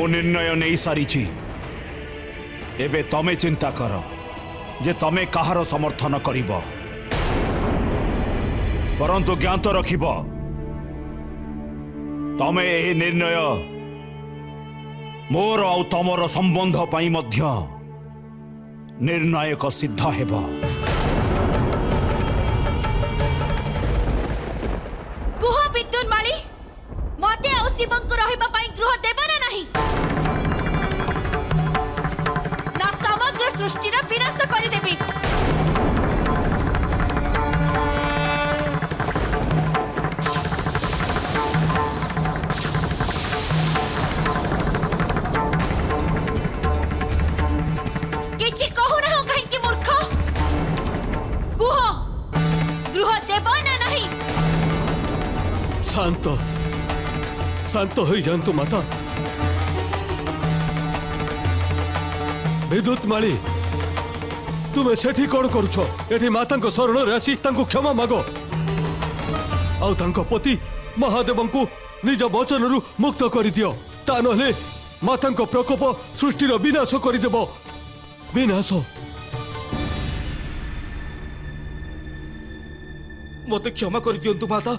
मो निर्णय नहीं सारी एबे तमे चिंता कर जे तमे कहार समर्थन करिब परंतु ज्ञात रखिब तमे एही निर्णय मोर आ तमर संबंध पाई मध्य निर्णायक सिद्ध हेब। कुह विद्युन माली मते आ शिवं को रहिबा पई गृह देब ना नहीं ना समग्र सृष्टि रा विनाश करि देबी। किछि कहू ना हो कहीं कि मूर्ख कुह गृह देब ना नहीं। शांत शांत हो जातु माता। विद्युत माली तुमे सेठी कौन करुछ? एठी माता शरण रे आसी तांको क्षमा मागो आउ तांको पति महादेव को निज वचन रु मुक्त कर दियो ता नले माता प्रकोप सृष्टिर विनाश करदेव। विनाश मते क्षमा कर दियंतु माता।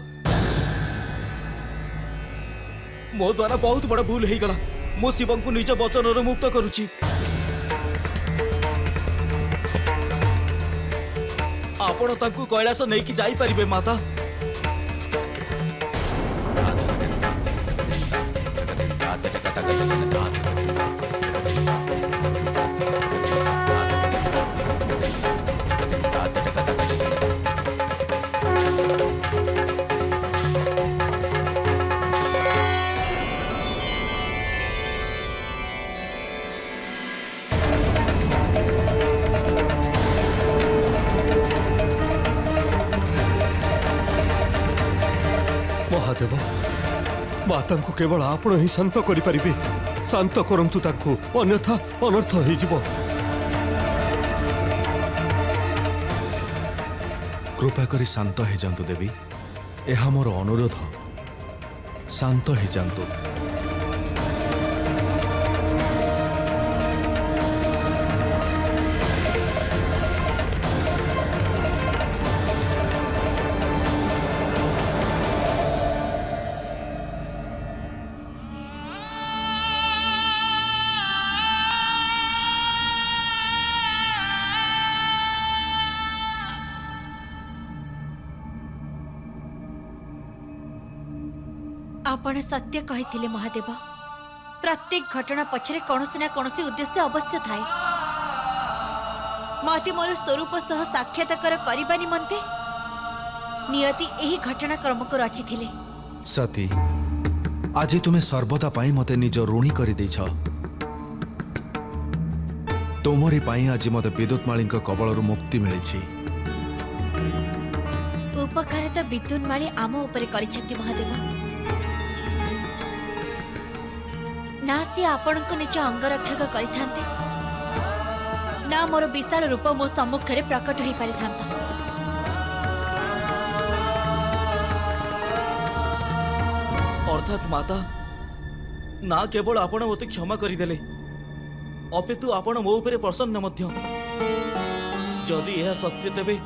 मो द्वारा बहुत बड़ा भूल हो गला। मो शिवं को निज वचन मुक्त करुची। आपण तांकु कैलाश नहीं कि जाई परिबे माता। महादेव माता को केवल आपण ही शांत करें। शांत करंतु तांको अन्यथा अनर्थ हो जिवो। कृपा करी शांत हो जातु देवी। यह मोर अनुरोध शांत हो जातु। आपण सत्य कहिथिले महादेव। प्रत्येक घटना पछरे कौनसी ना कौनसी उद्देश्य अवश्य थाए। मते मोर स्वरूप सह साक्षात्कार करिबा निमंते नियति एही घटनाक्रम को रचिथिले। सती आज तुम्हें सर्वदा पाई मते निज ऋणी कर देछ। तुमरी पाई आज मते विद्युत माली कबलरू मुक्ति मिली। उपकार तो विद्युन माली आम उपरे करिसेंती महादेव। ना सी आपण को निज अंगरक्षक करिथांते ना मोर विशाल रूप मो सम्मुख रे प्रकट होई परिथांता। अर्थात माता ना केवल आपण मते क्षमा करिदेले अपितु आपण मो उपरे प्रसन्न मध्य। जदि यह सत्य तेबे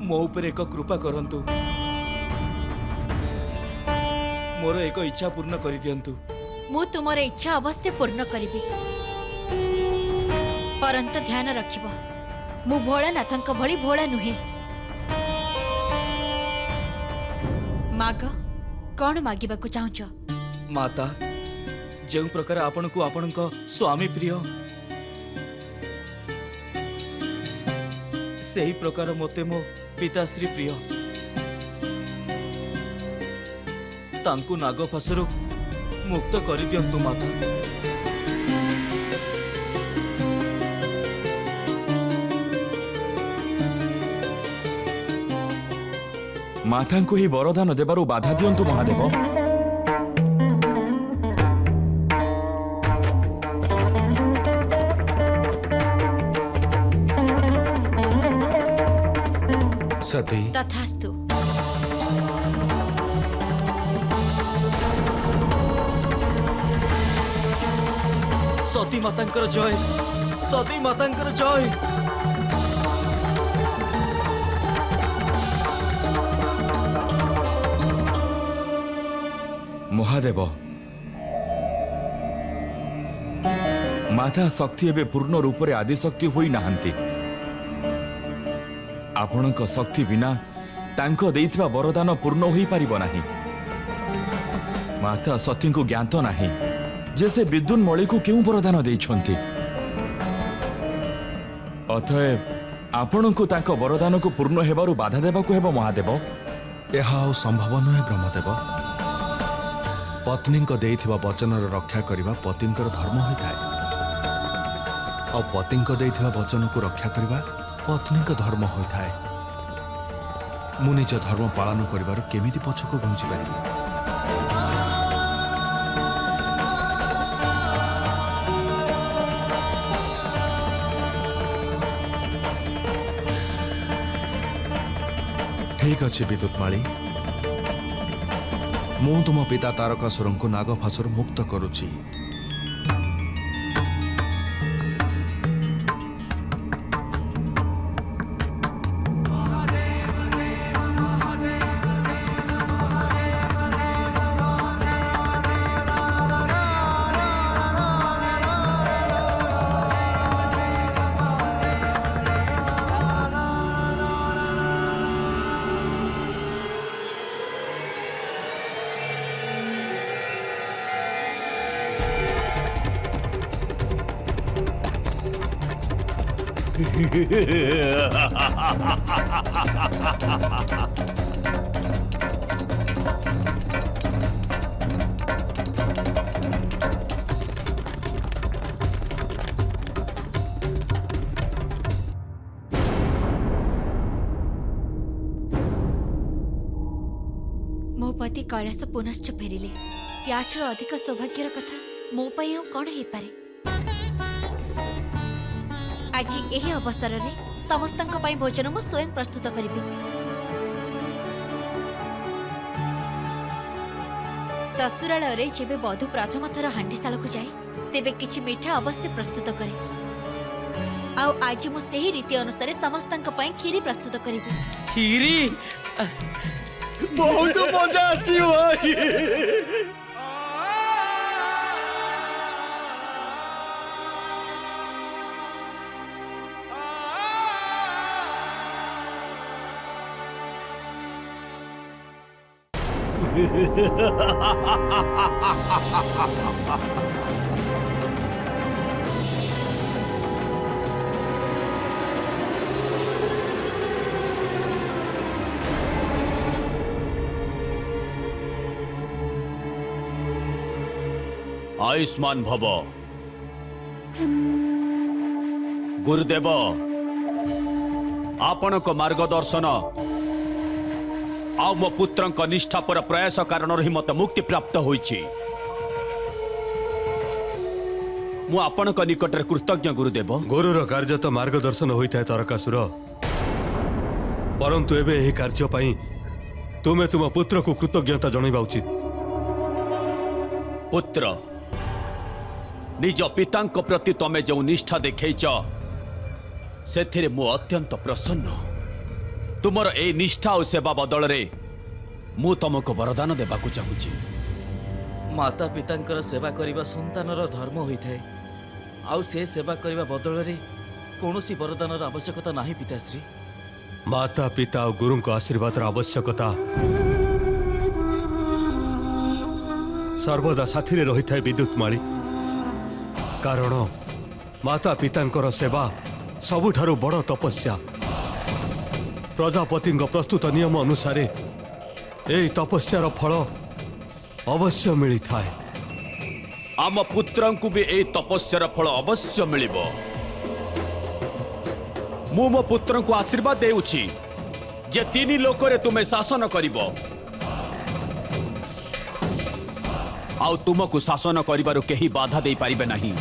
मो उपरे एक कृपा करंतु। मोर एक इच्छा पूर्ण करि दियंतु। मु तुमर इच्छा अवश्य पूर्ण करिबी परंतु ध्यान रखिबो मु भोलानाथंक भली भोला नुहे। माग कौन मागिबा को चाहछ? माता जो प्रकार आपण को आपण स्वामी प्रिय सही प्रकार मते मो पिताश्री प्रिय। तांकु नागफासरु मुक्त कर दियंतु माता। माता को ही वरदान देबारु बाधा दियंतु महादेव। सती तथास्तु। सती मातांकर जय, सती मातांकर जय। ମହାଦେବ ମାତା ଶକ୍ତି ଏବେ ପୂର୍ଣ୍ଣ ରୂପରେ ଆଦିଶକ୍ତି ହୋଇନାହାନ୍ତି। ଆପଣଙ୍କ ଶକ୍ତି ବିନା ତାଙ୍କ ଦେଇଥିବା ବରଦାନ ପୂର୍ଣ୍ଣ ହୋଇପାରିବ ନାହିଁ। ମାତା ସତୀଙ୍କୁ ଜ୍ଞାତ ନାହିଁ ଯେ ସେ ବିଦ୍ୟୁନ୍ ମଳିକୁ କେଉଁ ବରଦାନ ଦେଇଛନ୍ତି। ଅତଏବ ଆପଣଙ୍କୁ ତାଙ୍କ ବରଦାନକୁ ପୂର୍ଣ୍ଣ ହେବାରୁ ବାଧା ଦେବାକୁ ହେବ ମହାଦେବ। ଏହା ଆଉ ସମ୍ଭବ ନୁହେଁ ବ୍ରହ୍ମଦେବ। ପତ୍ନୀଙ୍କ ଦେଇଥିବା ବଚନର ରକ୍ଷା କରିବା ପତିଙ୍କର ଧର୍ମ ହୋଇଥାଏ, ଆଉ ପତିଙ୍କ ଦେଇଥିବା ବଚନକୁ ରକ୍ଷା କରିବା ପତ୍ନୀଙ୍କ ଧର୍ମ ହୋଇଥାଏ। ମୁଁ ନିଜ ଧର୍ମ ପାଳନ କରିବାରୁ କେମିତି ପଛକୁ ଘୁଞ୍ଚି ପାରିବି? ଠିକ ଅଛି ବିଦ୍ୟୁତମାଳୀ, ମୁଁ ତୁମ ପିତା ତାରକାସୁରଙ୍କୁ ନାଗଫାଶରୁ ମୁକ୍ତ କରୁଛି। ମୋ ପତି କୈଳାସ ପୁନଶ୍ଚ ଫେରିଲେ। ୟାଠାରୁ ଅଧିକ ସୌଭାଗ୍ୟର କଥା ମୋ ପାଇଁ ଆଉ କ'ଣ ହେଇପାରେ? ଆଜି ଏହି ଅବସରରେ ସମସ୍ତଙ୍କ ପାଇଁ ଭୋଜନ ମୁଁ ସ୍ୱୟଂ ପ୍ରସ୍ତୁତ କରିବି। ଶ୍ୱଶୁରାଳୟରେ ଯେବେ ବଧୂ ପ୍ରଥମ ଥର ହାଣ୍ଡିଶାଳକୁ ଯାଏ ତେବେ କିଛି ମିଠା ଅବଶ୍ୟ ପ୍ରସ୍ତୁତ କରେ। ଆଉ ଆଜି ମୁଁ ସେହି ରୀତି ଅନୁସାରେ ସମସ୍ତଙ୍କ ପାଇଁ କ୍ଷୀରି ପ୍ରସ୍ତୁତ କରିବି। କ୍ଷୀରି ବହୁତ ମଜା ଆସିବ। आयुष्मान भव। गुरुदेव आपणक मार्गदर्शन आ मो पुत्रंक निष्ठापर प्रयास कारण ही मत मुक्ति प्राप्त होईछि। मु आपणक निकटरे कृतज्ञ गुरुदेव। गुरुर कार्य तो मार्गदर्शन होता है तारकासुर, परंतु एबे एही कार्य पाई तुमे तुम पुत्र को कृतज्ञता जणाइबा उचित। पुत्र निज पितांक प्रति तमे जो निष्ठा देखैच सेथिरे मु अत्यंत प्रसन्न। तुमर ए निष्ठा और सेवा बदल रे मु तुमको वरदान देबाकू चाहूची। माता पितांकर सेवा करिबा संतानर धर्म होइଥାଏ, आउ से सेवा करिबा बदल रे कोनोसी वरदानर आवश्यकता नाही पिताश्री। माता पिता और गुरु को आशीर्वाद आवश्यकता सर्वदा साथी रही है विद्युतमाळी। कारण माता पितांकर सेवा सबुठारु बड़ तपस्या। प्रजापति प्रस्तुत नियम अनुसार यही तपस्यार फल अवश्य मिली थाए। आम पुत्रंकु भी ए तपस्यार फल अवश्य मिलिबो। मु मो पुत्रंकु आशीर्वाद देउछि जे तीनी लोकरे तुमे शासन करिबो, आउ तुमको शासन करिबारु केही बाधा देई पारिबे नाही।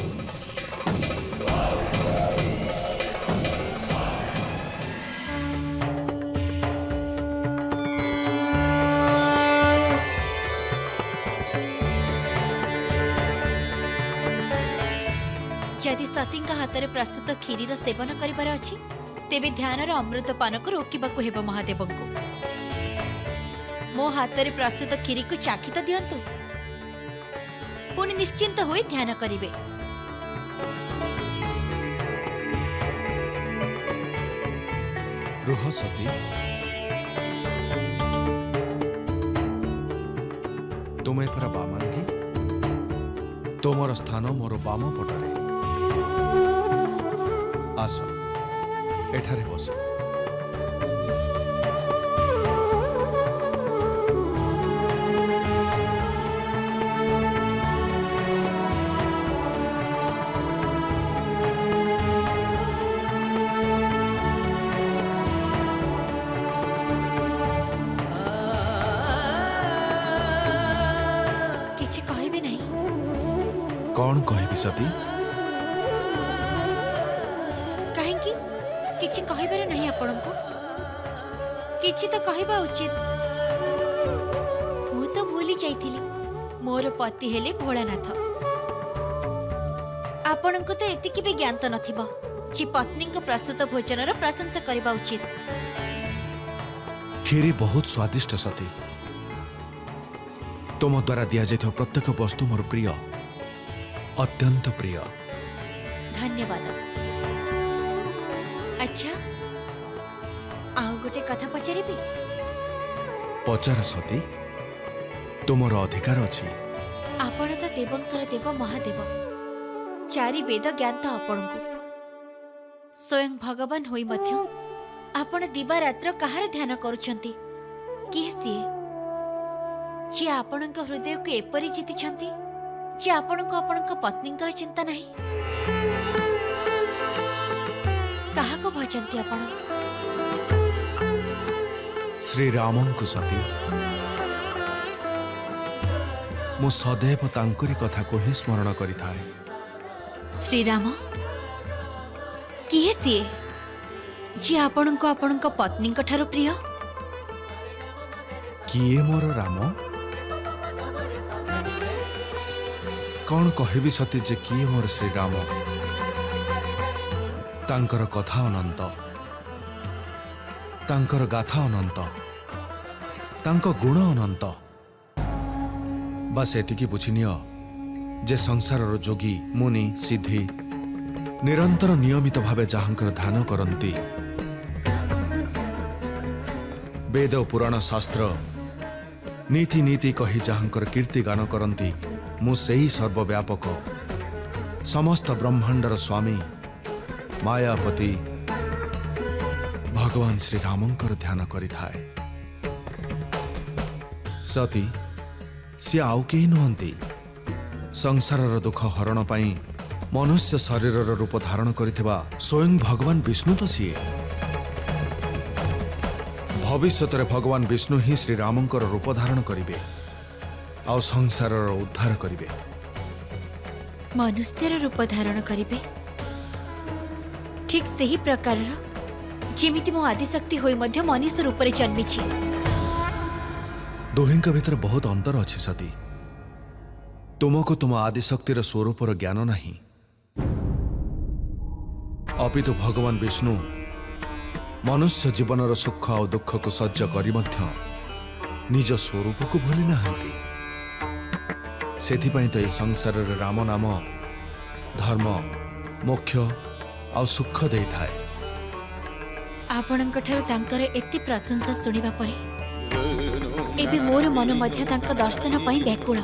जदि सतीଙ୍କ हातरे प्रस्तुत क्षीरीर सेवन करिबार अछि तेबे ध्यानर अमृत पानक रोकिबाकु हेबो महादेवଙ୍କୁ। मो हातरे प्रस्तुत क्षीरी को चाखी तो दियंतु पुणी निश्चिंत होई ध्यान करिवे। रुह सती, तुमे परा बामांगी तुमर स्थान मोर बाम पटरे। आस एठारे बस। किछि कहबे नहीं? कौन कहबी सती? काहेकि किछि कहबार नहीं आपनको? किछि तो कहबा उचित। मु तो भूली जाइथिली मोर पति हेले भोलानाथ। आपनको तो एतिकी भी ज्ञान तो नथिबो जे पत्नी को प्रस्तुत भोजनर प्रशंसा करबा उचित। खीरी बहुत स्वादिष्ट सती। तुम द्वारा दिया जाइथिबा प्रत्येक वस्तु मोर प्रिय, अत्यंत प्रिय। धन्यवाद। अच्छा आउ गोटे कथा पचारिबी? पचार सती, तुमर अधिकार अछि। आपण तो देवंकर देव महादेव, चारि वेद ज्ञान तो आपणको। स्वयं भगवान होई मध्य आपण दिवा रात्र कहार ध्यान करूछंती? किए सिए जे आपणक हृदय को एपरि जीतिछंती जे आपणको आपणक पत्नीकर चिंता नहीं? कहा को भजंती आपण? श्री रामंकु सती। मु सदैव तांकरी कथा को ही स्मरण करिथाए। श्रीराम किए सिए जे आपणको आपणक पत्नीक ठारू प्रिय? किए मोर राम? कौन कहबी सती जे किए मोर श्री राम? तांकर कथा अनंत, तांकर गाथा अनंत, तांको गुण अनंत। बस एतिकी बुझिनिय जे संसारर जोगी मुनि सिद्धि निरंतर नियमित भावे जहांकर ध्यान करती, वेद पुराण शास्त्र नीति नीति कही जहांकर कीर्ति गान करती, मु सेही सर्वव्यापक समस्त ब्रह्मांडर स्वामी मायापति भगवान श्री रामंकर ध्यान करिथाए। सती सी आउ केही नुहंती। संसारर दुख हरण पाई मनुष्य शरीरर रूप धारण करिथिबा स्वयं भगवान विष्णु तो सीए। भविष्यत भगवान विष्णु ही श्री रामंकर रूप धारण करिवे आ संसारर उद्धार करिवे। मनुष्यर रूप धारण करिवे ठीक सही प्रकार जेमिति मो आदिशक्ति होई मध्य मनुष्य रूप रे जन्मिछि। दोहिंक भितर बहुत अंतर अछि सती। तुमको तुम आदिशक्तिर स्वरूपर ज्ञान नहीं, अपितु भगवान विष्णु मनुष्य जीवनर सुख और दुख को सह्य करी मध्य निज स्वरूप को भूली नाहंती। सेथिपाई तो ए संसार राम नाम धर्म मोक्ष और सुख दे थाए। आपणଙ୍କ ଠାରୁ ତାଙ୍କର ଏତେ ପ୍ରଶଂସା ଶୁଣିବା ପରେ ଏବେ ମୋର ମନ ମଧ୍ୟ ତାଙ୍କ ଦର୍ଶନ ପାଇଁ ବ୍ୟାକୁଳ।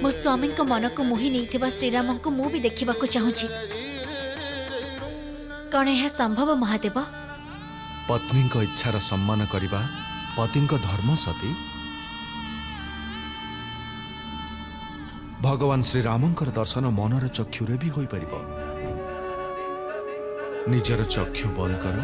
ମୋ ସ୍ୱାମୀଙ୍କ ମନକୁ ମୋହି ନେଇଥିବା ଶ୍ରୀରାମଙ୍କୁ ମୁଁ ବି ଦେଖିବାକୁ ଚାହୁଁଛି। କଣ ଏହା ସମ୍ଭବ ମହାଦେବ? पत्नी को इच्छार सम्मान करिबा पति धर्म सती। भगवान श्री रामंकर दर्शन मनर चक्षुरे भी होई परिबो। निजर चक्षु बंद कर।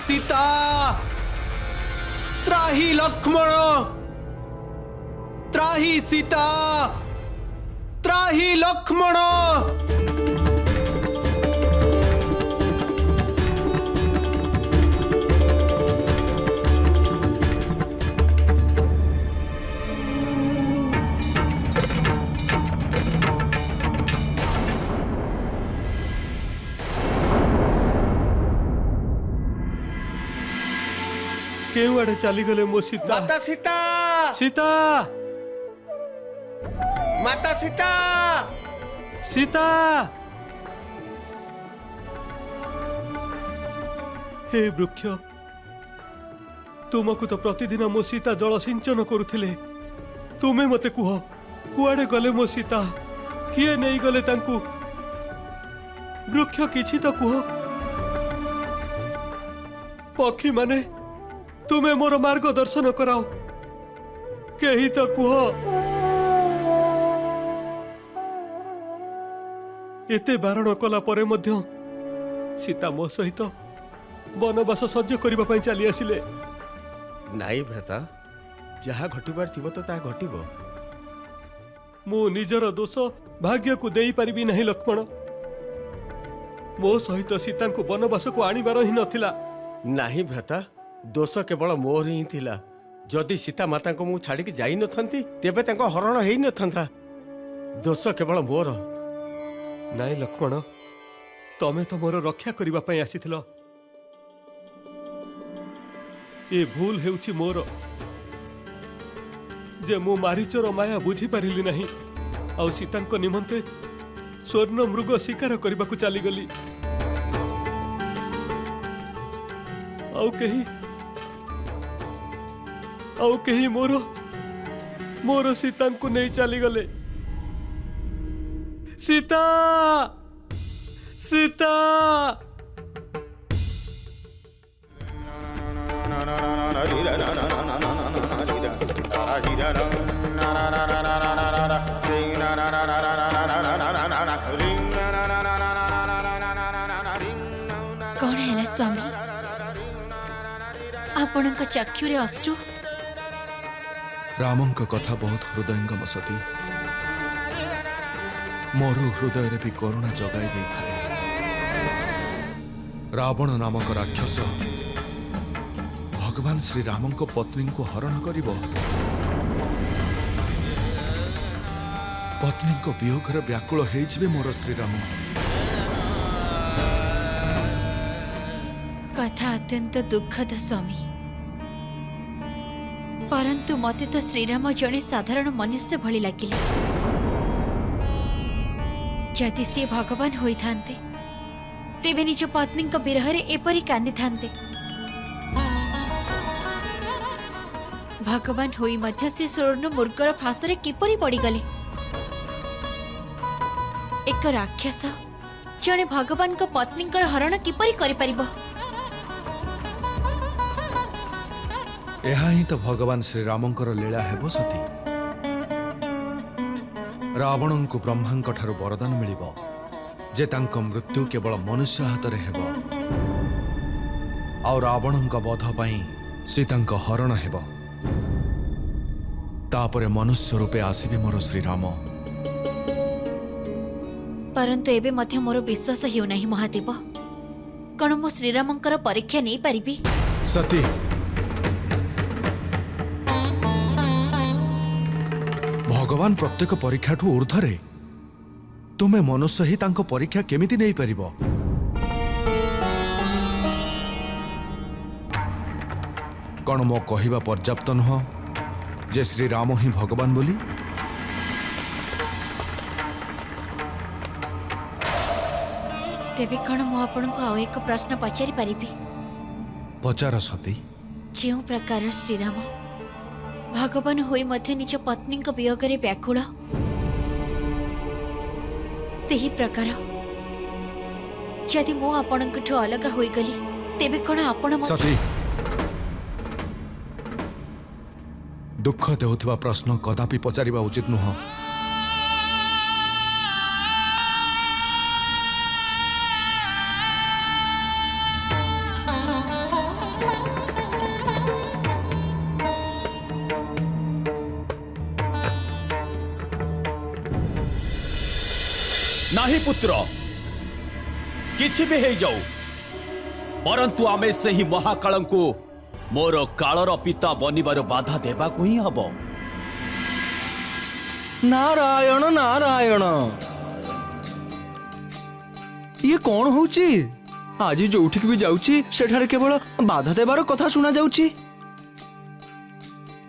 सीता त्राही लक्ष्मण त्राही सीता त्राही लक्ष्मण केउ आड़े चली गले मो सीता माता सीता सीता माता सीता सीता हे वृक्ष तुमको तो प्रतिदिन मो सीता जल सिंचन करुथिले तुमे मते कुह कुआडे गले मो सीता किए नहीं गले तांकु वृक्ष किछि तो कुह पक्षी माने तुमे मोर मार्गदर्शन कराओ केही तो कुह एते बारण कला परे मध्य सीता मो सहित वनवास सज्ज करबा पई चली आसिले नाई भ्राता जहाँ घटिबार थिबो तो ता घटिबो मु निजर दोष भाग्य को देई परिबी नहीं लक्ष्मण मो सहित सीता को वनवास को आनिबार ही नथिला नाही भ्राता दोष केवल मोर ही थिला जदि सीता माता को मु छाड़ी जाई नथंती तेबे तांको हरण हेई नथंता दोष केवल मोर नाई लक्ष्मण तमे तो मोर रक्षा करबा पई आसीथिलो ए भूल हेउछि मोर जे मु मारीचर माया बुझी पारिली नहीं आउ सीतांको निमंते स्वर्ण मृग शिकार करबा को चली गली आउ कहीं मोर सीता को नहीं चली गले सीता सीता कौन है स्वामी आपणक चक्षुरे अश्रु रामंक कथा बहुत हृदयंगम सती मोर हृदय भी करुणा जगाई दे थाए रावण नामक राक्षस भगवान श्री रामंक पत्नी को हरण करिब पत्नी को वियोगर व्याकुल हेजिबे मोर श्रीराम कथा अत्यंत दुखद स्वामी परंतु मते तो श्रीराम जड़े साधारण मनुष्य भली लगिले जदि से भगवान होई थांते तेबे निज पत्नी को विरह रे एपरी कांदी थांते भगवान होई मध्य से स्वर्ण मूर्खर फासरे किपरि पड़ी गले एक राक्षस जड़े भगवान को पत्नी हरण किपरि करि परिबो यह ही तो भगवान श्री रामंकर लीला हेबो सती रावण को ब्रह्मांक ठारू वरदान मिलिबो जे तांको मृत्यु केवल मनुष्य हाथ रे हेबो आ रावणंक वध पई सीतांक हरण हेबो तापरे मनुष्य रूपे आसीबे मोर श्री राम परंतु एबे मध्य मोर विश्वास हेउ नाही महादेव कण मो श्रीरामंकर परीक्षा नहीं पारिबी सती भगवान प्रत्येक परीक्षा ठू ऊर्धरे तुमे मनुष्य ही तांको परीक्षा केमिति नहीं परिबो कौन मो कहिबा पर्याप्त नुह जे श्री राम ही भगवान बोली तेबे कण मो आपण को आउ एक प्रश्न पचारि पारिबी पचार सती जो प्रकार श्रीराम भगवान होई मध्य निज पत्नी को वियोग रे व्याकुल सेही प्रकार जदि मो आपणठू अलग होई गली तेबे कण आपण सती दुख देउथिबा प्रश्न कदापि पचारिबा उचित नुह ନାହିଁ ପୁତ୍ର, କିଛି ବି ହେଇଯାଉ, ପରନ୍ତୁ ଆମେ ସେହି ମହାକାଳଙ୍କୁ ମୋର କାଳର ପିତା ବନିବାର ବାଧା ଦେବାକୁ ହିଁ ହବ। ନାରାୟଣ ନାରାୟଣ, ଇଏ କଣ ହଉଛି? ଆଜି ଯୋଉଠିକି ବି ଯାଉଛି ସେଠାରେ କେବଳ ବାଧା ଦେବାର କଥା ଶୁଣା ଯାଉଛି।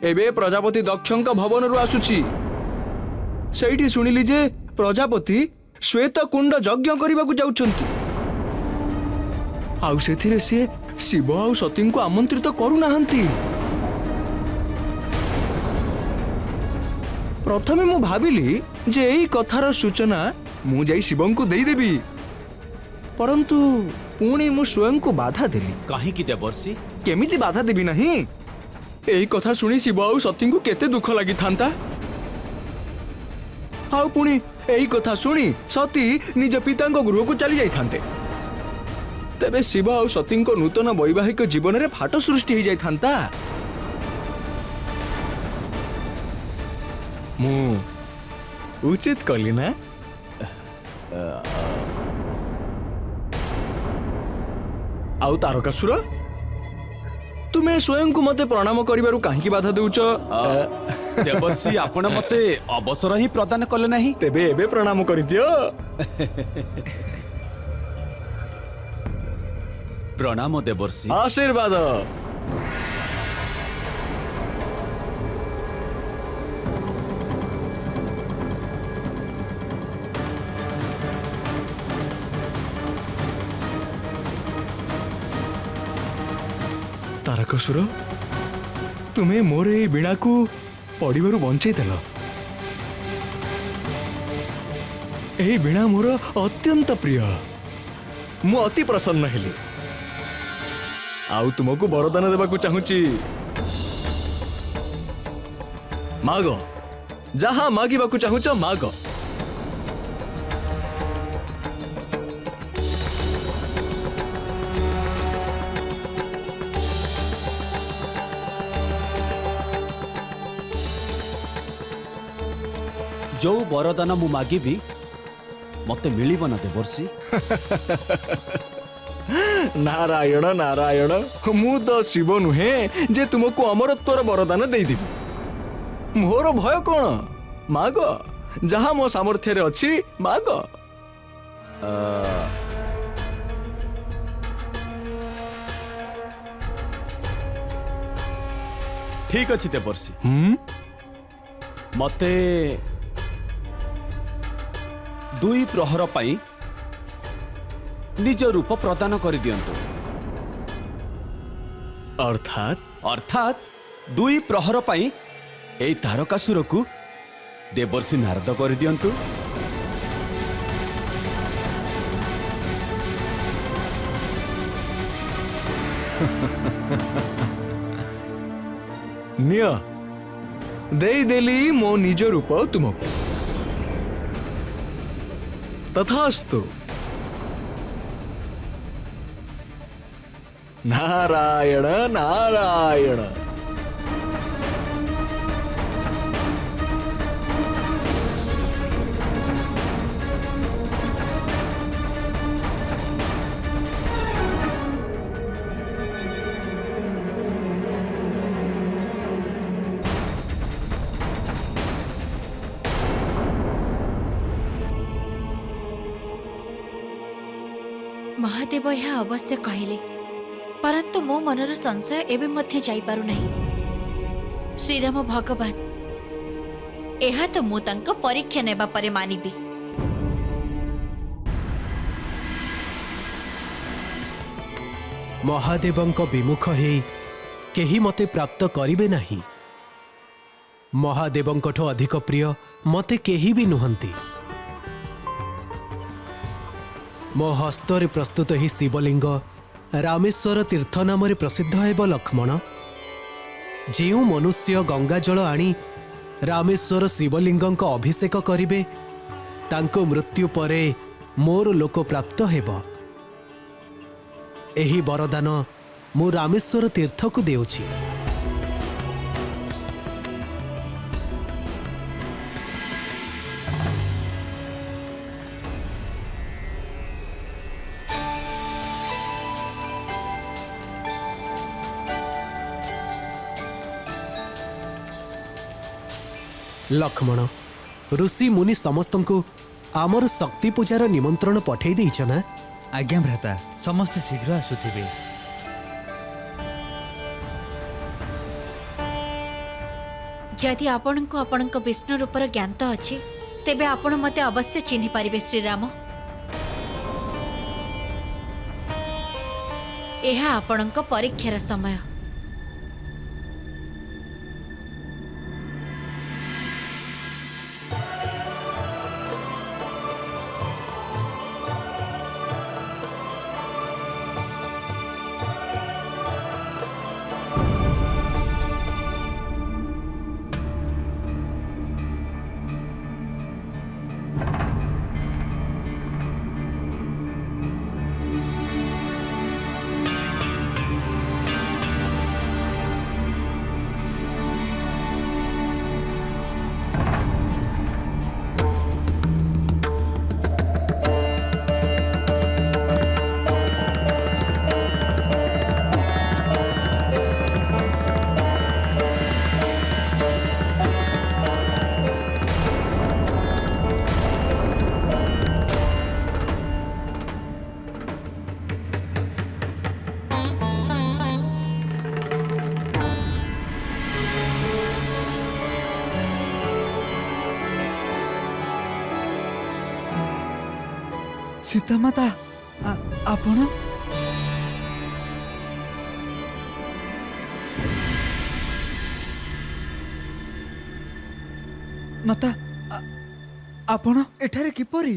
ଏବେ ପ୍ରଜାପତି ଦକ୍ଷଙ୍କ ଭବନରୁ ଆସୁଛି, ସେଇଠି ଶୁଣିଲି ଯେ ପ୍ରଜାପତି ଶ୍ଵେତ କୁଣ୍ଡ ଯଜ୍ଞ କରିବାକୁ ଯାଉଛନ୍ତି, ଆଉ ସେଥିରେ ସେ ଶିବ ଆଉ ସତୀଙ୍କୁ ଆମନ୍ତ୍ରିତ କରୁନାହାନ୍ତି। ପ୍ରଥମେ ମୁଁ ଭାବିଲି ଯେ ଏଇ କଥାର ସୂଚନା ମୁଁ ଯାଇ ଶିବଙ୍କୁ ଦେଇଦେବି, ପରନ୍ତୁ ପୁଣି ମୁଁ ସ୍ୱୟଂକୁ ବାଧା ଦେଲି। କାହିଁକି ଦେବର୍ଷି? କେମିତି ବାଧା ଦେବି ନାହିଁ? ଏଇ କଥା ଶୁଣି ଶିବ ଆଉ ସତୀଙ୍କୁ କେତେ ଦୁଃଖ ଲାଗିଥାନ୍ତା। ଆଉ ପୁଣି ଏଇ କଥା ଶୁଣି ସତୀ ନିଜ ପିତାଙ୍କ ଗୃହକୁ ଚାଲି ଯାଇଥାନ୍ତେ, ତେବେ ଶିବ ଆଉ ସତୀଙ୍କ ନୂତନ ବୈବାହିକ ଜୀବନରେ ଫାଟ ସୃଷ୍ଟି ହେଇଯାଇଥାନ୍ତା। ମୁଁ ଉଚିତ କଲି ନା? ଆଉ ତାରକାସୁର, ତୁମେ ସ୍ୱୟଂକୁ ମତେ ପ୍ରଣାମ କରିବାରୁ କାହିଁକି ବାଧା ଦେଉଛ? ଦେବର୍ଷି, ଆପଣ ମତେ ଅବସର ହିଁ ପ୍ରଦାନ କଲେ ନାହିଁ। ତେବେ ଏବେ ପ୍ରଣାମ କରିଦିଅ। ପ୍ରଣାମ ଦେବର୍ଷି। ଆଶୀର୍ବାଦ। ତାରକାସୁର, ତୁମେ ମୋର এই ବୀଣାକୁ ପଡ଼ିବାରୁ ବଞ୍ଚେଇଦେଲ। ଏହି ବୀଣା ମୋର ଅତ୍ୟନ୍ତ ପ୍ରିୟ, ମୁଁ ଅତି ପ୍ରସନ୍ନ ହେଲି। ଆଉ ତୁମକୁ ବରଦାନ ଦେବାକୁ ଚାହୁଁଛି। ମାଗ, ଯାହା ମାଗିବାକୁ ଚାହୁଁଛ ମାଗ। ଯୋଉ ବରଦାନ ମୁଁ ମାଗିବି ମତେ ମିଳିବ ନା ଦେବର୍ଷି? ନାରାୟଣ ନାରାୟଣ, ମୁଁ ତ ଶିବ ନୁହେଁ ଯେ ତୁମକୁ ଅମରତ୍ୱର ବରଦାନ ଦେଇଦେବି। ମୋର ଭୟ କଣ? ମାଗ, ଯାହା ମୋ ସାମର୍ଥ୍ୟରେ ଅଛି ମାଗ। ଠିକ ଅଛି ଦେବର୍ଷି, ମତେ 2 ପ୍ରହର ପାଇଁ ନିଜ ରୂପ ପ୍ରଦାନ କରିଦିଅନ୍ତୁ। ଅର୍ଥାତ୍ 2 ପ୍ରହର ପାଇଁ ଏଇ ତାରକାସୁରକୁ ଦେବର୍ଷି ନାରଦ କରିଦିଅନ୍ତୁ। ନିଅ, ଦେଇଦେଲି ମୋ ନିଜ ରୂପ ତୁମକୁ। ତଥାସ୍ତୁ। ନାରାୟଣ ନାରାୟଣ। ମହାଦେବ ଏହା ଅବଶ୍ୟ କହିଲେ, ପରନ୍ତୁ ମୋ ମନର ସଂଶୟ ଏବେ ମଧ୍ୟ ଯାଇପାରୁନାହିଁ। ଶ୍ରୀରାମ ଭଗବାନ, ଏହା ତ ମୁଁ ତାଙ୍କ ପରୀକ୍ଷା ନେବା ପରେ ମାନିବି। ମହାଦେବଙ୍କ ବିମୁଖ ହେଇ କେହି ମୋତେ ପ୍ରାପ୍ତ କରିବେ ନାହିଁ। ମହାଦେବଙ୍କଠୁ ଅଧିକ ପ୍ରିୟ ମୋତେ କେହି ବି ନୁହନ୍ତି। ମୋ ହସ୍ତରେ ପ୍ରସ୍ତୁତ ଏହି ଶିବଲିଙ୍ଗ ରାମେଶ୍ୱର ତୀର୍ଥ ନାମରେ ପ୍ରସିଦ୍ଧ ହେବ। ଲକ୍ଷ୍ମଣ, ଯେଉଁ ମନୁଷ୍ୟ ଗଙ୍ଗା ଜଳ ଆଣି ରାମେଶ୍ୱର ଶିବଲିଙ୍ଗଙ୍କ ଅଭିଷେକ କରିବେ, ତାଙ୍କ ମୃତ୍ୟୁ ପରେ ମୋର ଲୋକ ପ୍ରାପ୍ତ ହେବ। ଏହି ବରଦାନ ମୁଁ ରାମେଶ୍ୱର ତୀର୍ଥକୁ ଦେଉଛି। ଲକ୍ଷ୍ମଣ ଋଷି ମୁନି ସମସ୍ତଙ୍କୁ ଆମର ଶକ୍ତି ପୂଜାର ନିମନ୍ତ୍ରଣ ପଠେଇ ଦେଇଛ ନା? ଆଜ୍ଞା ଭ୍ରାତା, ସମସ୍ତେ ଶୀଘ୍ର ଆସୁଥିବେ। ଯଦି ଆପଣଙ୍କୁ ଆପଣଙ୍କ ବିଷ୍ଣୁ ରୂପର ଜ୍ଞାତ ଅଛି ତେବେ ଆପଣ ମୋତେ ଅବଶ୍ୟ ଚିହ୍ନି ପାରିବେ ଶ୍ରୀରାମ। ଏହା ଆପଣଙ୍କ ପରୀକ୍ଷାର ସମୟ। ସୀତାମାତା, ଆପଣ? ମାତା, ଆପଣ ଏଠାରେ କିପରି?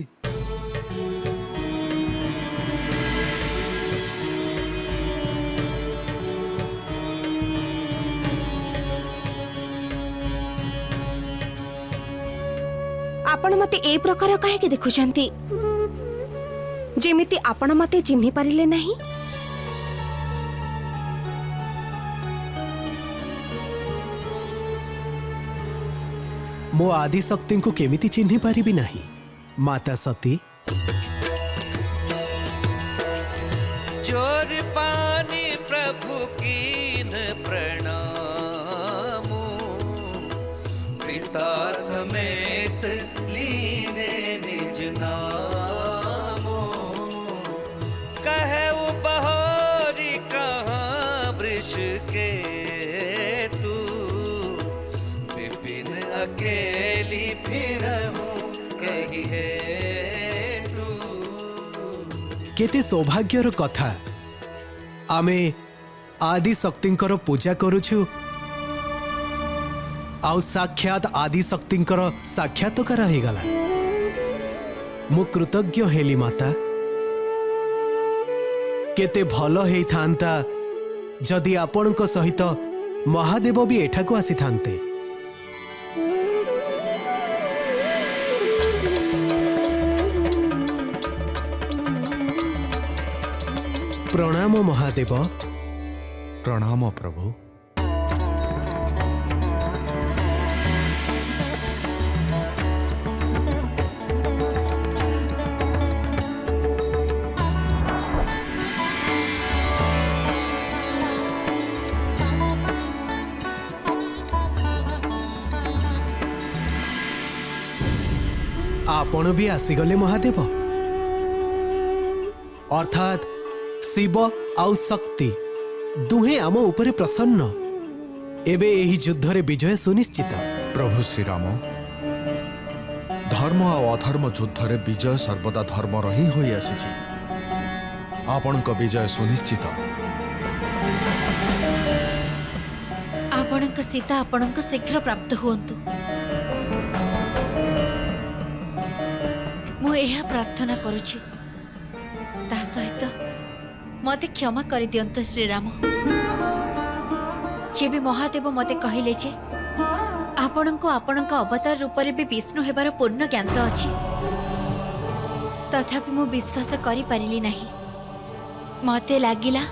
ଆପଣ ମତେ ଏ ପ୍ରକାର କାହିଁକି ଦେଖୁଛନ୍ତି? ଯେମିତି ଆପଣ ମତେ ଚିହ୍ନି ପାରିଲେ ନାହିଁ। ମୋ ଆଦି ଶକ୍ତିଙ୍କୁ କେମିତି ଚିହ୍ନି ପାରିବି ନାହିଁ? ମାତା ସତୀ, जोर पानी प्रभु कीन प्रणाम, पिता समेत लीने निज नाम, कहे बहोरी कहाँ वृष के तू, विपिन अकेली फिरहूं कही है तू। केते सौभाग्यर कथा आमे आदि शक्तिंकर पूजा करुछु आउ साक्षात आदि शक्तिंकर साक्षात्कार हो गला। मु कृतज्ञ हेली माता। केते भलो हेई थांता जदि आपणक सहित महादेव भी एठाको आसी थांते। प्रणाम महादेव। प्रणाम प्रभु। आपण भी आसीगले महादेव। अर्थात शिव आउ शक्ति दुहे आम उपरे प्रसन्न। एबे एही युद्ध रे विजय सुनिश्चित। प्रभु श्रीराम, धर्म और अधर्म युद्ध रे विजय सर्वदा धर्म ही होई आसीछि। आपणक विजय सुनिश्चित। आपणक सीता आपणक शीघ्र प्राप्त हुअन्तु। मु एहा प्रार्थना करुछि। ता सहित मते क्षमा कर दियंतु श्रीराम। जेबे महादेव मते कहिले जे आपणको आपणक अवतार रूप रे भी विष्णु हेबार पूर्ण ज्ञान अछि, तथापि मु विश्वास करि परिली नाही। मते लागिला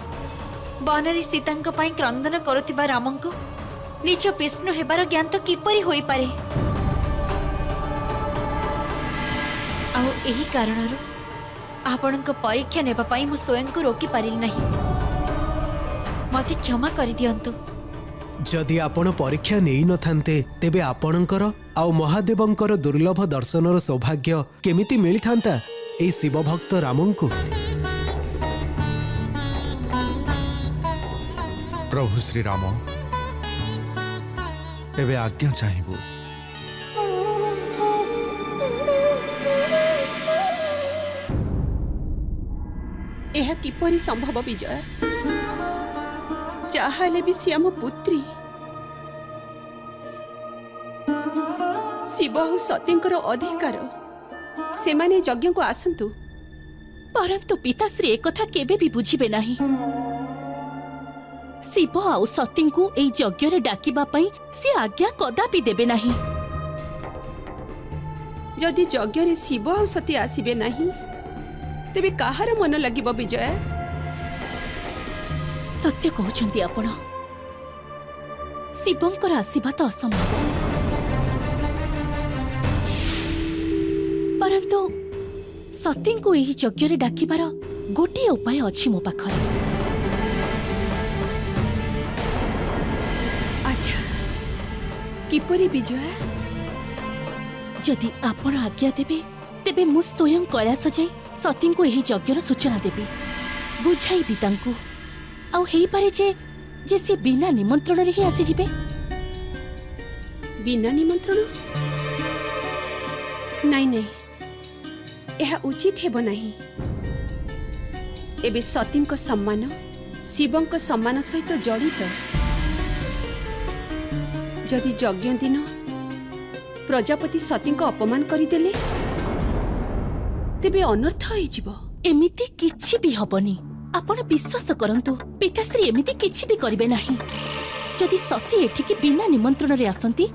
बनरी सीतांक पई क्रंदन करुथिबा रामंको निज विष्णु हेबार ज्ञान तो किपरि होई पारे। आ एही कारणरु आपणक परीक्षा नेबा पई मु स्वयं को रोकी पारिल नहीं। मते क्षमा कर दियंतु। जदि आपण परीक्षा नहीं नथान्ते तेबे आपणकर आउ महादेवंकर दुर्लभ दर्शनर सौभाग्य केमिति मिली थांता ए शिव भक्त रामंकु। प्रभु श्री राम एबे आज्ञा चाहिबू। यह किपरि संभव विजय? चाहले भी सी आम पुत्री शिव और सतींकर अधिकार से माने यज्ञ को आसंतु। परंतु पिताश्री एक कथा केबे भी बुझिबे नाही। शिव आउ सती को एई यज्ञ रे डाकिबा पई से आज्ञा कदापि देबे नाही। जदि यज्ञ रे शिव और सती आसीबे नाही तेबे काहार मन लागिबो विजय? सत्य कहउछंती आपण। शिवंकर आसीबा तो असंभव, परंतु सती को एही यज्ञ रे डाकिबार गोटे उपाय अछि मो पाखरे। अच्छा किपरि विजय? जदि आपण आज्ञा देबे तेबे मु स्वयं कैलाश जाई सती को एही यज्ञर सूचना देबी, बुझाइबी तांकू। आउ हेई पारे जे से बिना निमंत्रण रे ही आसी जिबे। बिना निमंत्रण? नहीं नहीं, यह उचित हेबो नहीं। एबे सतींक सम्मान शिवंक सम्मान सहित जड़ित। जदि यज्ञ दिन प्रजापति सतींक अपमान करिदेले तेबे अनर्थ होई जिवो। एमिति किछि भी हबनी, आपण विश्वास करंतु। पिताश्री एमिति किछि भी करिवे नाही। जदि सती एठिकी बिना निमंत्रण रे आसंती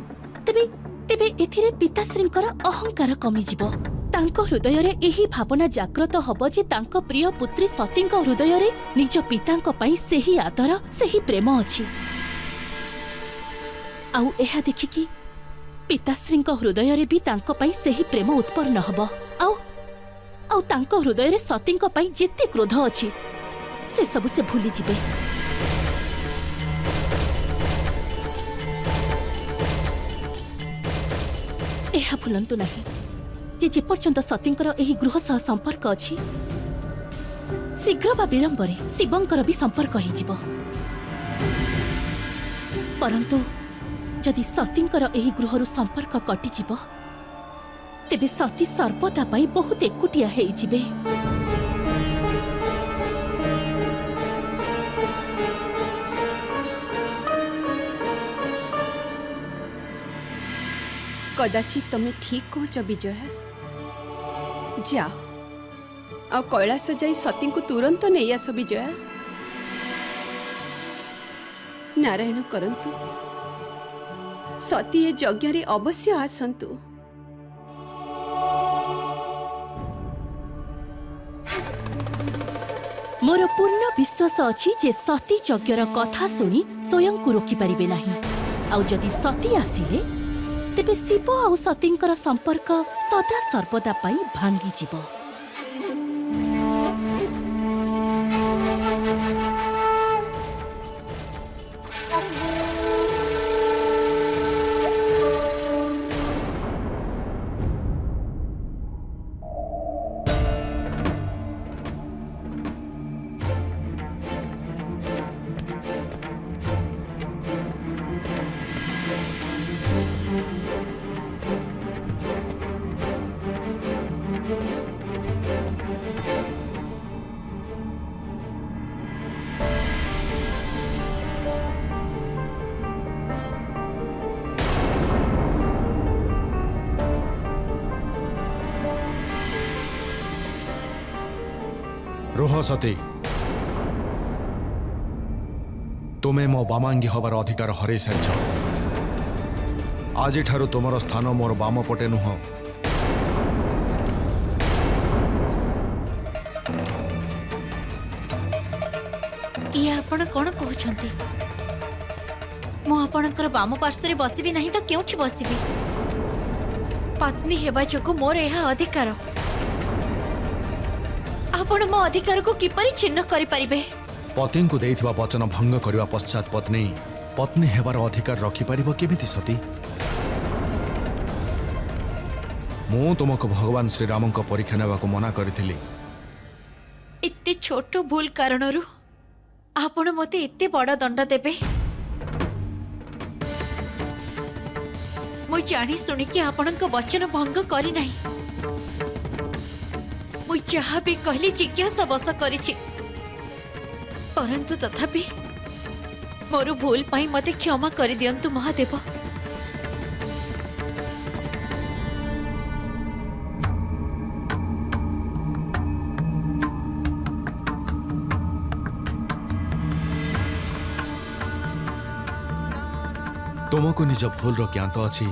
तेबे तेबे एथिरे पिताश्रींकर अहंकार कमी जिवो। तांको हृदय रे एही भावना जागृत हबो जे तांको प्रिय पुत्री सतींक हृदय रे निज पितांक पई सेही आदर सेही प्रेम अछि। आउ एहा देखिकी पिताश्रींक हृदय रे भी तांको पई सेही प्रेम उत्पन्न हबो। आउ तांको हृदय रे सतींक पई जेते क्रोध अछि से सब से भूली जिबे। एहा भूलंतु नाही जे पर्यंत सतींकर एही गृह सह संपर्क अछि शीघ्र बा विलंबरे शिवंकर भी संपर्क होई जिवो। परंतु जदि सतींकर एही गृहरु संपर्क कटि जिवो तेबे सती सर्वदा पाई बहुत एकुटिया हेई जिबे। कदाचित तमे ठीक कहच विजय। जाओ आ कैलाश जाई सती को तुरंत नहीं आस विजय। नारायण करंतु सती ए यज्ञ रे अवश्य आसंतु। मोर पूर्ण विश्वास अछि जे सती यज्ञर कथा सुनी स्वयं को रोकी पारिबे नाही। आउ जदि सती आसिले तेबे शिव आउ सतींकर संपर्क सदा सर्वदा पाई भांगी जिवो। रुह सती, तुमे मो बामांगी हबार अधिकार हरै सारिछ। आज ठारू तुमर स्थान मोर बाम पटे नुह। ये आपण कोन कहउछंती? मो आपणकर बाम पार्श्वरे बसिबी नहीं तो केउठी बसिबी? पत्नी हेबा जोगु मोर एहा अधिकार। आपण मो अधिकार को किपरि छिन्न करि परिबे? पति को देइथिबा वचन भंग करबा पश्चात पत्नी पत्नी हेबार अधिकार रखिपारिब केमिति सती? मु तुमको भगवान श्रीरामक परीक्षा नेबाक मना करिथिली। एते छोट भूल कारणरू आपण मते एते बड़ दंड देबे? मु जानी सुनिकी आपणक वचन भंग करी नाही। मु जहा भी कहली जिज्ञासा बस करिछि, परंतु तथापि मोर भूल पाई मते क्षमा करि दियंतु महादेव। तुमको निज भूल ज्ञात अच्छी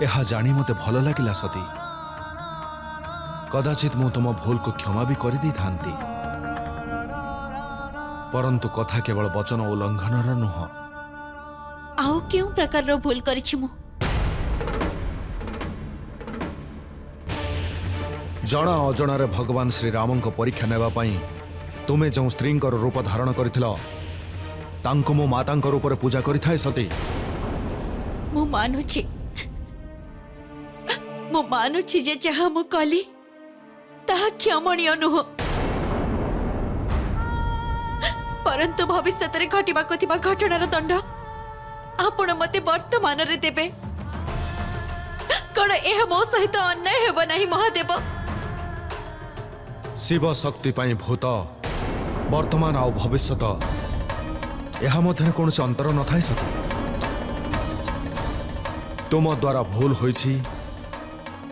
यह जानी मते भल लगिला सती। कदाचित मु तुम भूल को क्षमा भी कर दी थांती, परंतु कथा केवल वचन उल्लंघन नुह। आउ केउ प्रकार रो भूल करिछि मु? जना अजणार भगवान श्रीराम परीक्षा नेबा पई तुमे जो स्त्री रूप धारण करथिल तांको मो माता रूप पूजा करिथाए सती। मु मानुछि जे जहा मु कली ताहा क्षमणीय नुह, परंतु भविष्य रे घटिबाको थिबा घटनार दंड आपण मते वर्तमान रे देबे। कण एह मो सहित अन्याय हेब नाही महादेव? शिव शक्ति पाई भूत वर्तमान आ भविष्यत यह मध्य कौन अंतर न थाए सती। तुम द्वारा भूल होइछि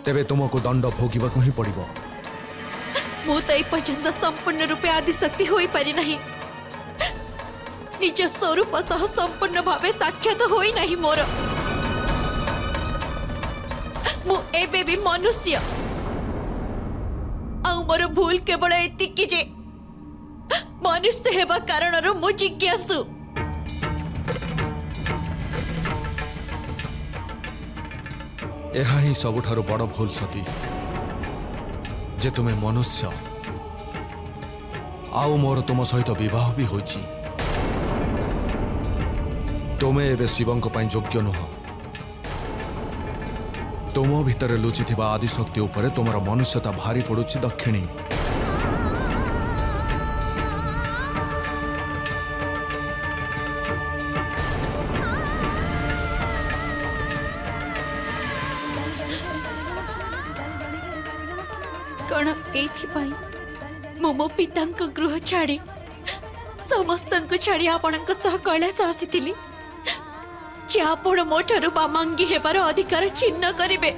तेबे तुमको दंड भोगिबाकु ही पड़िबो। मु तो पर्यंत संपूर्ण रूपे आदि शक्ति होई पारि नाही। निज स्वरूप सह संपूर्ण भावे साक्षात होई नाही मोर। मु एबे भी मनुष्य, आ मोर भूल केवल एतिकी जे मनुष्य हेबा कारण मु जिज्ञासु। यह ही सबुठारु बड़ भूल सती जे तुमे मनुष्य आउ मोर तुम सहित विवाह भी होइछि। तुमे एबे शिवंक पई योग्य नुह। तुम भितर लुचिथिबा आदिशक्ति उपरे तुमर मनुष्यता भारी पड़ुछि दक्षिणी। कण एथिपाई मो पितांक गृह छाड़ी समस्तंक छाड़ी आपणक सह कैलास आसीथिली जे आपण मोठरू बामांगी हेबार अधिकार छिन्न करिवे।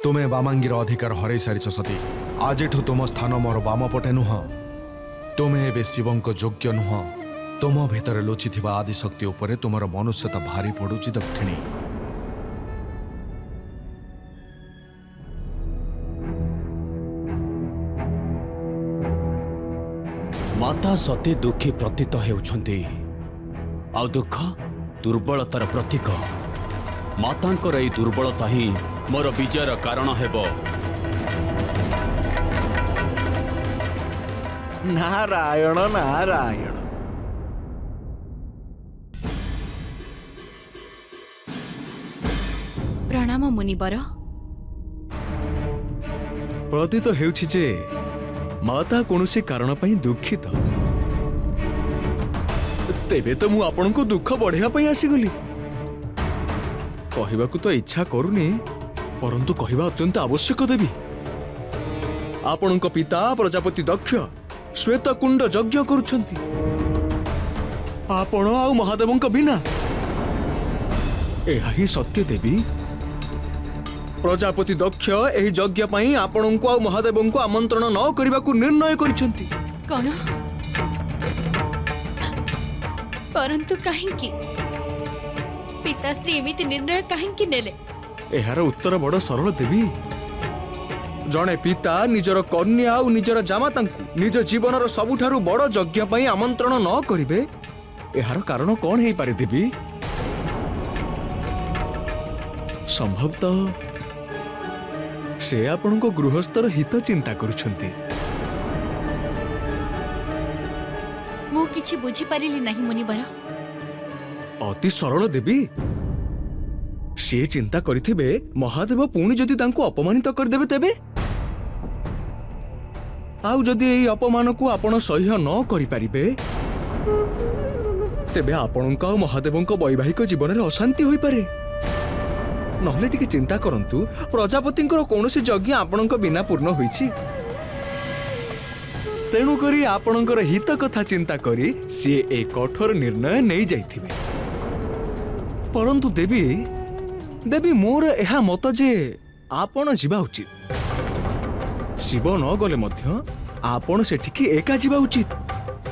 तुमे बामांगीर अधिकार हरई सारिछ सती। आजिठु तुम स्थान मोर बाम पटे नुह। तुमे एबे शिवंक योग्य नुह। तुम भितर लुचिथिबा आदिशक्ति उपरे तुमर मनुष्यता भारी पड़ुछि दक्षिणी। माता सती दुखी प्रतीत हेउछन्ति, आ दुख दुर्बलतार प्रतीक। मातांकर एई दुर्बलता ही मोर विजयर कारण हेबो। नारायण नारायण। प्रणाम मुनिवर। प्रतीत हेउछि जे माता कौनसी कारण पई दुखित। तेबे तो मु आपनको दुख बढ़िया पई आसीगली। कहबाकू तो इच्छा करूनी, परंतु कहबा अत्यंत आवश्यक देवी। आपणक पिता प्रजापति दक्ष श्वेतकुंड यज्ञ करुछंती, आपण आ महादेवंक बिना। एहा ही सत्य देवी। प्रजापति दक्ष एही यज्ञ पई आपणको आ महादेवंको आमंत्रण न करिबाकू निर्णय करिसंती। कौन? परंतु काहेकि पिताश्री एमिति निर्णय काहेकि नेले? एहार उत्तर बड़ सरल देवी। जणे पिता निजर कन्या और निजर जामातांकु निज जीवनर सबुठारु बड़ यज्ञ पई आमंत्रण न करिवे, एहार कारण कौन हेई पारे देवी? संभवतः से आपनको गृहस्थर हित चिंता करुछंती। କିଛି ବୁଝିପାରିଲି ନାହିଁ ମୁନିବର। ଅତି ସରଳ ଦେବୀ। ସେ ଚିନ୍ତା କରିଥିବେ ମହାଦେବ ପୁଣି ଯଦି ତାଙ୍କୁ ଅପମାନିତ କରିଦେବେ ତେବେ ଆଉ ଯଦି ଏହି ଅପମାନକୁ ଆପଣ ସହ୍ୟ ନ କରିପାରିବେ ତେବେ ଆପଣଙ୍କ ଆଉ ମହାଦେବଙ୍କ ବୈବାହିକ ଜୀବନରେ ଅଶାନ୍ତି ହୋଇପାରେ। ନହେଲେ ଟିକେ ଚିନ୍ତା କରନ୍ତୁ, ପ୍ରଜାପତିଙ୍କର କୌଣସି ଯଜ୍ଞ ଆପଣଙ୍କ ବିନା ପୂର୍ଣ୍ଣ ହୋଇଛି। ତେଣୁକରି ଆପଣଙ୍କର ହିତ କଥା ଚିନ୍ତା କରି ସିଏ ଏ କଠୋର ନିର୍ଣ୍ଣୟ ନେଇଯାଇଥିବେ। ପରନ୍ତୁ ଦେବୀ ମୋର ଏହା ମତ ଯେ ଆପଣ ଯିବା ଉଚିତ। ଶିବ ନ ଗଲେ ମଧ୍ୟ ଆପଣ ସେଠିକି ଏକା ଯିବା ଉଚିତ।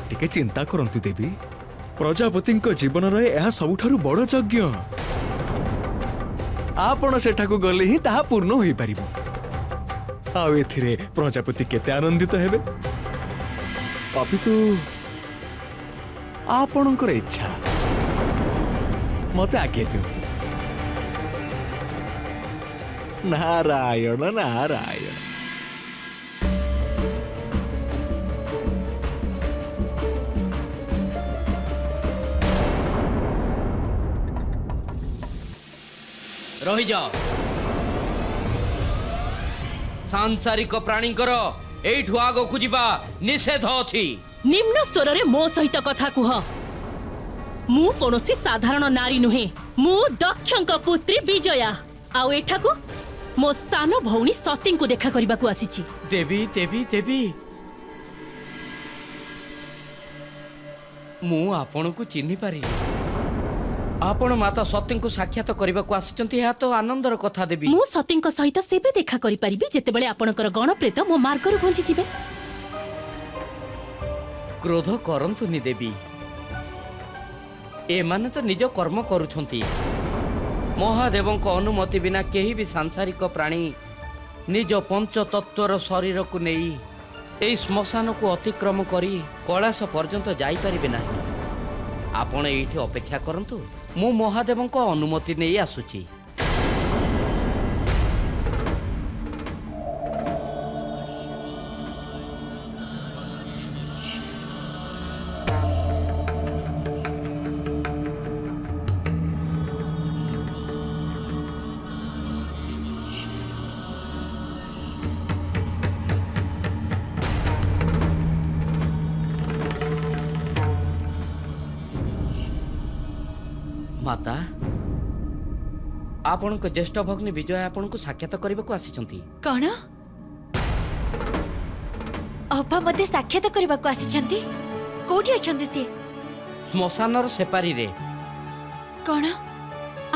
ଟିକେ ଚିନ୍ତା କରନ୍ତୁ ଦେବୀ, ପ୍ରଜାପତିଙ୍କ ଜୀବନର ଏହା ସବୁଠାରୁ ବଡ଼ ଯଜ୍ଞ। ଆପଣ ସେଠାକୁ ଗଲେ ହିଁ ତାହା ପୂର୍ଣ୍ଣ ହୋଇପାରିବ। ଆଉ ଏଥିରେ ପ୍ରଜାପତି କେତେ ଆନନ୍ଦିତ ହେବେ। ଅପିତୁ ଆପଣଙ୍କର ଇଚ୍ଛା, ମତେ ଆଜ୍ଞା ଦିଅନ୍ତୁ। ନାରାୟଣ ନାରାୟଣ। ରହିଯା। ସାଂସାରିକ ପ୍ରାଣୀଙ୍କର ଏଇଠୁ ଆଗକୁ ଯିବା ନିଷେଧ ଅଛି। ନିମ୍ନ ସ୍ୱରରେ ମୋ ସହିତ କଥା କୁହ। ମୁଁ କୌଣସି ସାଧାରଣ ନାରୀ ନୁହେଁ। ମୁଁ ଦକ୍ଷଙ୍କ ପୁତ୍ରୀ ବିଜୟା। ଆଉ ଏଠାକୁ ମୋ ସାନ ଭଉଣୀ ସତୀଙ୍କୁ ଦେଖା କରିବାକୁ ଆସିଛି। ଦେବୀ ଦେବୀ ଦେବୀ, ମୁଁ ଆପଣଙ୍କୁ ଚିହ୍ନି ପାରିଲି। ଆପଣ ମାତା ସତୀଙ୍କୁ ସାକ୍ଷାତ କରିବାକୁ ଆସିଛନ୍ତି, ଏହା ତ ଆନନ୍ଦର କଥା ଦେବୀ। ମୁଁ ସତୀଙ୍କ ସହିତ ସେବେ ଦେଖା କରିପାରିବି ଯେତେବେଳେ ଆପଣଙ୍କର ଗଣପ୍ରେତ ମୋ ମାର୍ଗରୁ ଘୁଞ୍ଚିଯିବେ। କ୍ରୋଧ କରନ୍ତୁନି ଦେବୀ, ଏମାନେ ତ ନିଜ କର୍ମ କରୁଛନ୍ତି। ମହାଦେବଙ୍କ ଅନୁମତି ବିନା କେହି ବି ସାଂସାରିକ ପ୍ରାଣୀ ନିଜ ପଞ୍ଚତତ୍ଵର ଶରୀରକୁ ନେଇ ଏହି ଶ୍ମଶାନକୁ ଅତିକ୍ରମ କରି କୈଳାସ ପର୍ଯ୍ୟନ୍ତ ଯାଇପାରିବେ ନାହିଁ। ଆପଣ ଏଇଠି ଅପେକ୍ଷା କରନ୍ତୁ, ମୁଁ ମହାଦେବଙ୍କ ଅନୁମତି ନେଇ ଆସୁଛି। ମାତା, ଆପଣଙ୍କ ଜ୍ୟେଷ୍ଠ ଭଗ୍ନୀ ବିଜୟ ଆପଣଙ୍କୁ ସାକ୍ଷାତ କରିବାକୁ ଆସିଛନ୍ତି। କଣ ଅପା ମତେ ସାକ୍ଷାତ କରିବାକୁ ଆସିଛନ୍ତି? କୋଉଠି ଅଛନ୍ତି ସିଏ? ଶ୍ମଶାନର ସେପାରୀରେ। କଣ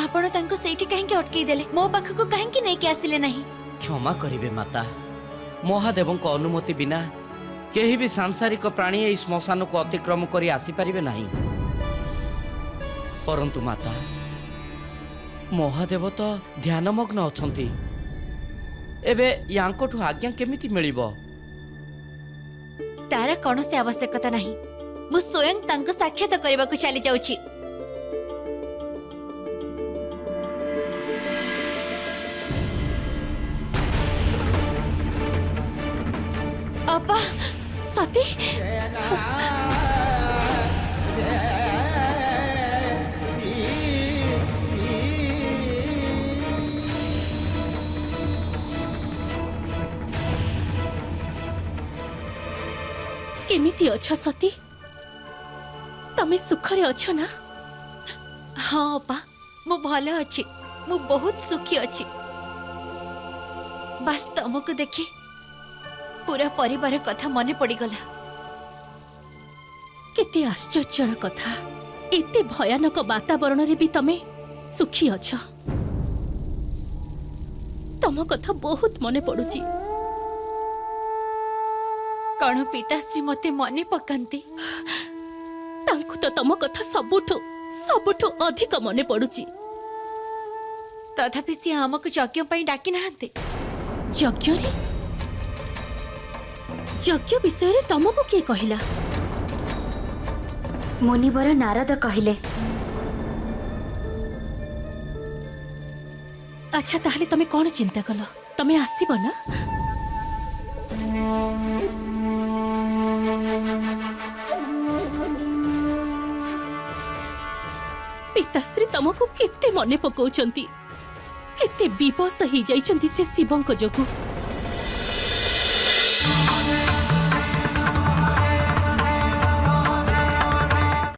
ଆପଣ ତାଙ୍କୁ ସେଇଠି କାହିଁକି ଅଟକେଇ ଦେଲେ? ମୋ ପାଖକୁ କାହିଁକି ନେଇକି ଆସିଲେ ନାହିଁ? କ୍ଷମା କରିବେ ମାତା, ମହାଦେବଙ୍କ ଅନୁମତି ବିନା କେହି ବି ସାଂସାରିକ ପ୍ରାଣୀ ଏହି ଶ୍ମଶାନକୁ ଅତିକ୍ରମ କରି ଆସିପାରିବେ ନାହିଁ। ପରନ୍ତୁ ମାତା, ମହାଦେବ ତ ଧ୍ୟାନମଗ୍ନ ଅଛନ୍ତି। ଏବେ ୟାଙ୍କଠୁ ଆଜ୍ଞା କେମିତି ମିଳିବ? ତାର କୌଣସି ଆବଶ୍ୟକତା ନାହିଁ। ମୁଁ ସ୍ୱୟଂ ତାଙ୍କୁ ସାକ୍ଷାତ କରିବାକୁ ଚାଲି ଯାଉଛି। ଅପା, ସତୀ, କେମିତି ଅଛ ସତୀ? ତମେ ସୁଖରେ ଅଛ ନା? ହଁ ଅପା, ମୁଁ ଭଲ ଅଛି। ମୁଁ ବହୁତ ସୁଖୀ ଅଛି। ବାସ୍ ତମକୁ ଦେଖି ପୁରା ପରିବାର କଥା ମନେ ପଡ଼ିଗଲା। କେତେ ଆଶ୍ଚର୍ଯ୍ୟର କଥା, ଏତେ ଭୟାନକ ବାତାବରଣରେ ବି ତମେ ସୁଖୀ ଅଛ। ତମ କଥା ବହୁତ ମନେ ପଡୁଛି। କଣ ପିତାଶ୍ରୀ ମତେ ମନେ ପକାନ୍ତି? ତାଙ୍କୁ ତ ତମ କଥା ସବୁଠୁ ଅଧିକ ମନେ ପଡୁଛି। ତଥାପି ସିଏ ଆମକୁ ଯଜ୍ଞ ପାଇଁ ଡାକି ନାହାନ୍ତି। ଯଜ୍ଞରେ? ଯଜ୍ଞ ବିଷୟରେ ତମକୁ କିଏ କହିଲା? ମୁନିବର ନାରଦ କହିଲେ। ଆଚ୍ଛା, ତାହେଲେ ତମେ କଣ ଚିନ୍ତା କଲ? ତମେ ଆସିବ ନା? पिताश्री तुमको केते मने पकाउचंती केते विवश ही जाइचंती से शिवंक जोगु।